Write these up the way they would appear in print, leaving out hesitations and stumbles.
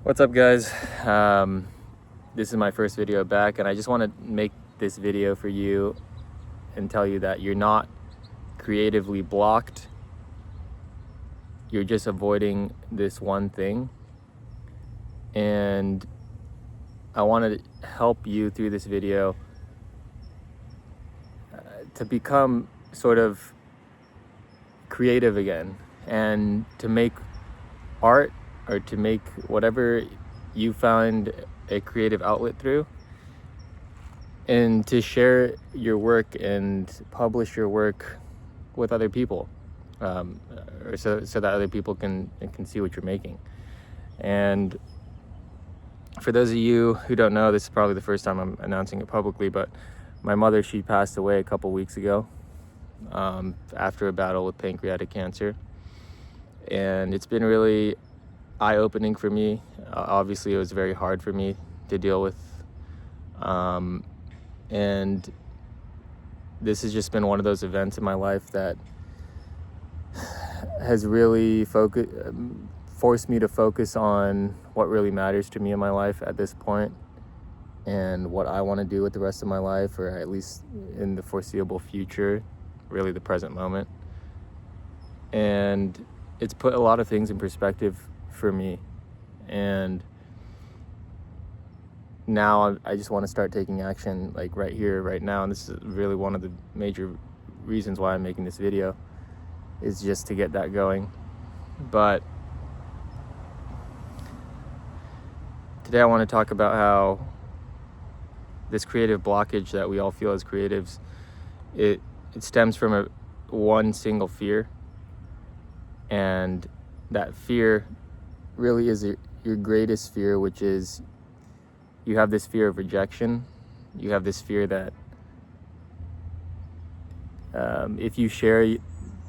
What's up, guys? This is my first video back, and I just want to make this video for you and tell you that you're not creatively blocked. You're just avoiding this one thing, and I want to help you through this video to become sort of creative again and to make art or to make whatever you find a creative outlet through, and to share your work and publish your work with other people, or so that other people can see what you're making. And for those of you who don't know, this is probably the first time I'm announcing it publicly, but my mother, she passed away a couple weeks ago after a battle with pancreatic cancer. And it's been really eye-opening for me. Obviously, it was very hard for me to deal with. And this has just been one of those events in my life that has really forced me to focus on what really matters to me in my life at this point and what I want to do with the rest of my life, or at least in the foreseeable future, really the present moment. And it's put a lot of things in perspective for me. And now I just want to start taking action, like right here, right now. And this is really one of the major reasons why I'm making this video, is just to get that going. But today I want to talk about how this creative blockage that we all feel as creatives, it stems from one single fear. And that fear really is your greatest fear, which is you have this fear of rejection. You have this fear that if you share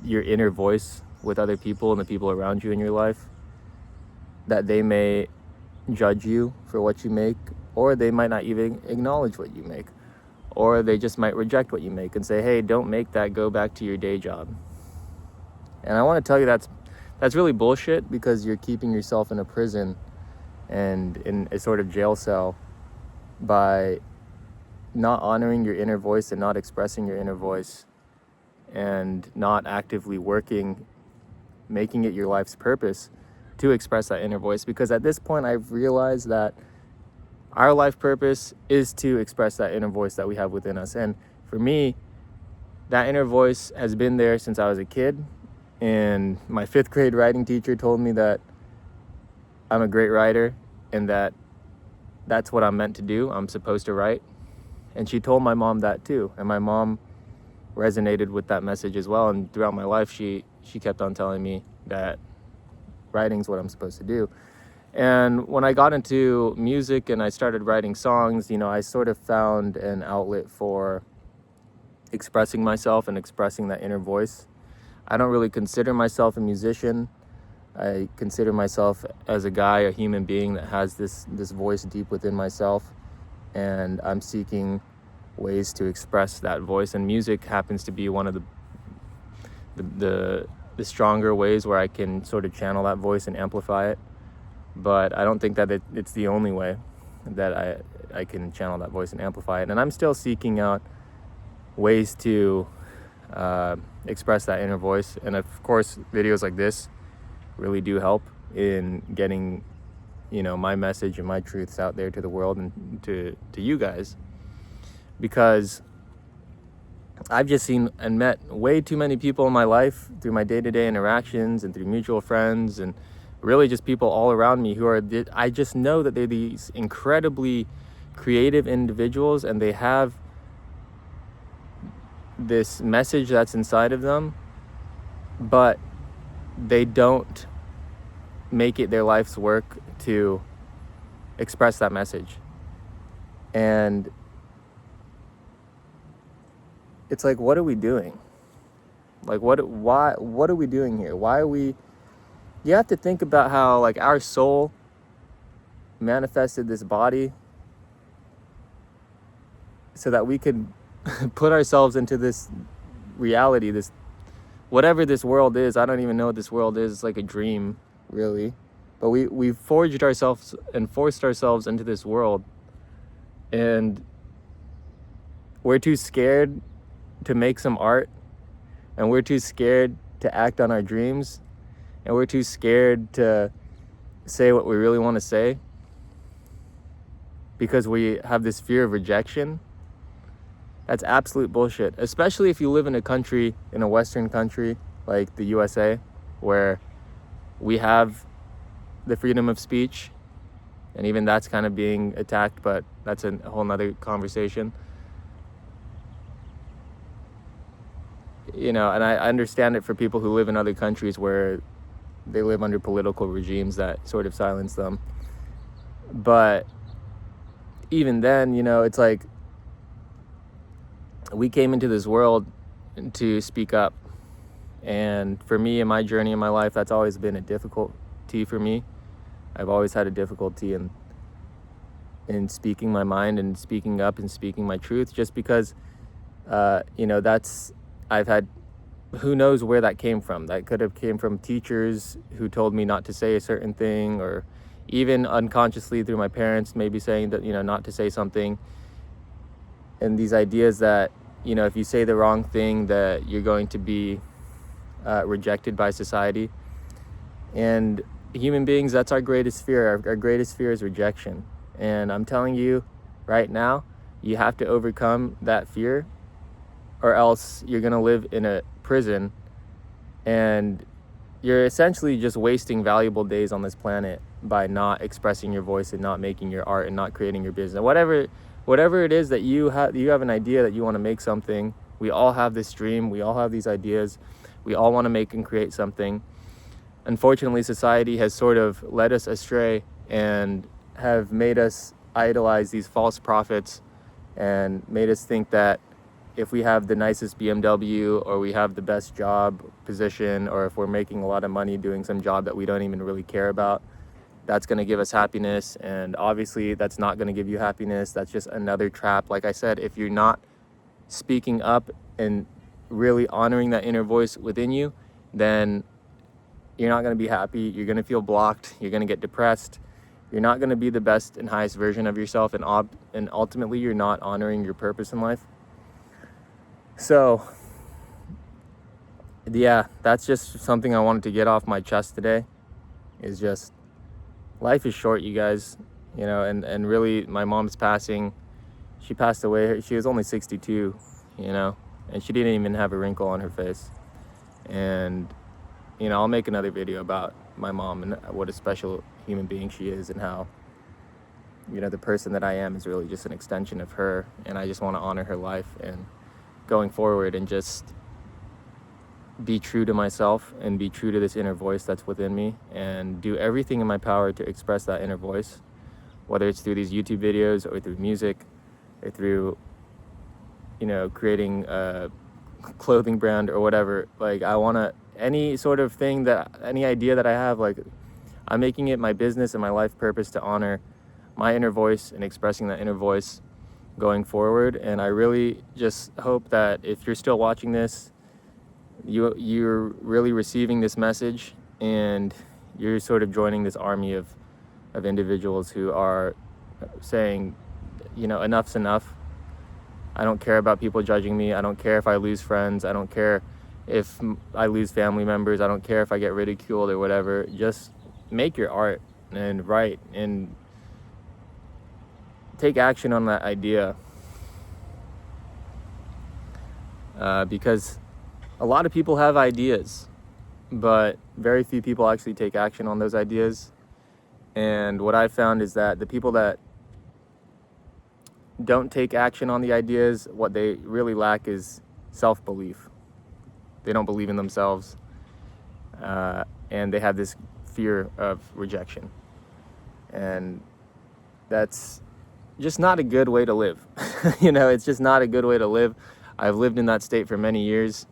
your inner voice with other people and the people around you in your life, that they may judge you for what you make, or they might not even acknowledge what you make, or they just might reject what you make and say, hey, don't make that, go back to your day job. And I want to tell you that's really bullshit, because you're keeping yourself in a prison and in a sort of jail cell by not honoring your inner voice and not expressing your inner voice and not actively working, making it your life's purpose to express that inner voice. Because at this point, I've realized that our life purpose is to express that inner voice that we have within us. And for me, that inner voice has been there since I was a kid. And my 5th grade writing teacher told me that I'm a great writer and that that's what I'm meant to do. I'm supposed to write. And she told my mom that too. And my mom resonated with that message as well. And throughout my life, she kept on telling me that writing's what I'm supposed to do. And when I got into music and I started writing songs, I sort of found an outlet for expressing myself and expressing that inner voice. I don't really consider myself a musician. I consider myself as a guy, a human being that has this voice deep within myself, and I'm seeking ways to express that voice. And music happens to be one of the stronger ways where I can sort of channel that voice and amplify it. But I don't think that it's the only way that I can channel that voice and amplify it. And I'm still seeking out ways to express that inner voice. And of course, videos like this really do help in getting, my message and my truths out there to the world and to you guys. Because I've just seen and met way too many people in my life through my day-to-day interactions and through mutual friends and really just people all around me who I just know that they're these incredibly creative individuals, and they have this message that's inside of them, but they don't make it their life's work to express that message. And it's like, what are we doing? Like, what are we doing here? Why are we... You have to think about how, like, our soul manifested this body so that we could put ourselves into this reality, this whatever this world is. I don't even know what this world is. It's like a dream, really. But we forged ourselves and forced ourselves into this world, and we're too scared to make some art, and we're too scared to act on our dreams, and we're too scared to say what we really want to say because we have this fear of rejection. That's absolute bullshit, especially if you live in a Western country like the USA, where we have the freedom of speech, and even that's kind of being attacked, but that's a whole nother conversation. And I understand it for people who live in other countries where they live under political regimes that sort of silence them. But even then, it's like we came into this world to speak up. And for me, in my journey in my life, that's always been a difficulty for me. I've always had a difficulty in speaking my mind and speaking up and speaking my truth, just because, I've had, who knows where that came from. That could have came from teachers who told me not to say a certain thing, or even unconsciously through my parents maybe saying that, not to say something. And these ideas that, if you say the wrong thing, that you're going to be rejected by society. And human beings, that's our greatest fear. Our greatest fear is rejection. And I'm telling you right now, you have to overcome that fear, or else you're going to live in a prison, and you're essentially just wasting valuable days on this planet by not expressing your voice and not making your art and not creating your business. Whatever it is that you have an idea that you want to make something. We all have this dream. We all have these ideas. We all want to make and create something. Unfortunately, society has sort of led us astray and have made us idolize these false prophets, and made us think that if we have the nicest BMW, or we have the best job position, or if we're making a lot of money doing some job that we don't even really care about, that's going to give us happiness. And obviously that's not going to give you happiness. That's just another trap. Like I said, if you're not speaking up and really honoring that inner voice within you, then you're not going to be happy. You're going to feel blocked. You're going to get depressed. You're not going to be the best and highest version of yourself, and ultimately you're not honoring your purpose in life. So yeah, that's just something I wanted to get off my chest today. Is just, life is short, you guys. And really, my mom's passing. She passed away. She was only 62, and she didn't even have a wrinkle on her face. And I'll make another video about my mom and what a special human being she is, and how the person that I am is really just an extension of her. And I just want to honor her life and going forward, and just be true to myself and be true to this inner voice that's within me, and do everything in my power to express that inner voice, whether it's through these YouTube videos, or through music, or through creating a clothing brand or whatever. Like, I want to, any sort of thing, any idea that I have, like, I'm making it my business and my life purpose to honor my inner voice and expressing that inner voice going forward. And I really just hope that if you're still watching this, you're really receiving this message, and you're sort of joining this army of individuals who are saying, enough's enough. I don't care about people judging me. I don't care if I lose friends. I don't care if I lose family members. I don't care if I get ridiculed or whatever. Just make your art and write and take action on that idea. Because a lot of people have ideas, but very few people actually take action on those ideas. And what I've found is that the people that don't take action on the ideas, what they really lack is self-belief. They don't believe in themselves, and they have this fear of rejection. And that's just not a good way to live. It's just not a good way to live. I've lived in that state for many years,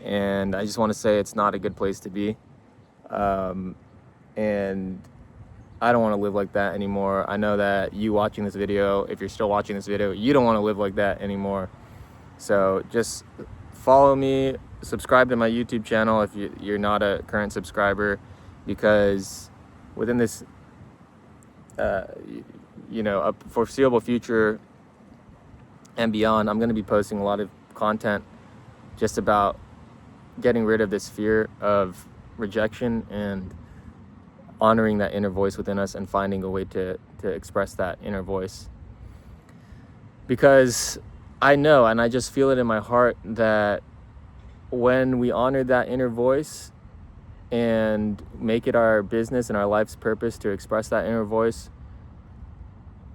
and I just want to say it's not a good place to be. And I don't want to live like that anymore. I know that you watching this video, if you're still watching this video, you don't want to live like that anymore. So just follow me, subscribe to my YouTube channel if you're not a current subscriber, because within this, a foreseeable future and beyond, I'm going to be posting a lot of content just about getting rid of this fear of rejection and honoring that inner voice within us and finding a way to express that inner voice. Because I know, and I just feel it in my heart, that when we honor that inner voice and make it our business and our life's purpose to express that inner voice,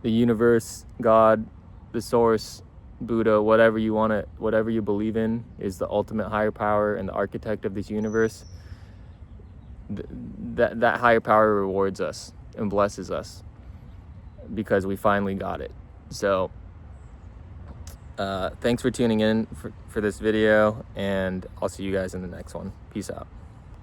the universe, God, the source, Buddha, whatever you believe in, is the ultimate higher power and the architect of this universe. That higher power rewards us and blesses us because we finally got it. So thanks for tuning in for this video, and I'll see you guys in the next one. Peace out.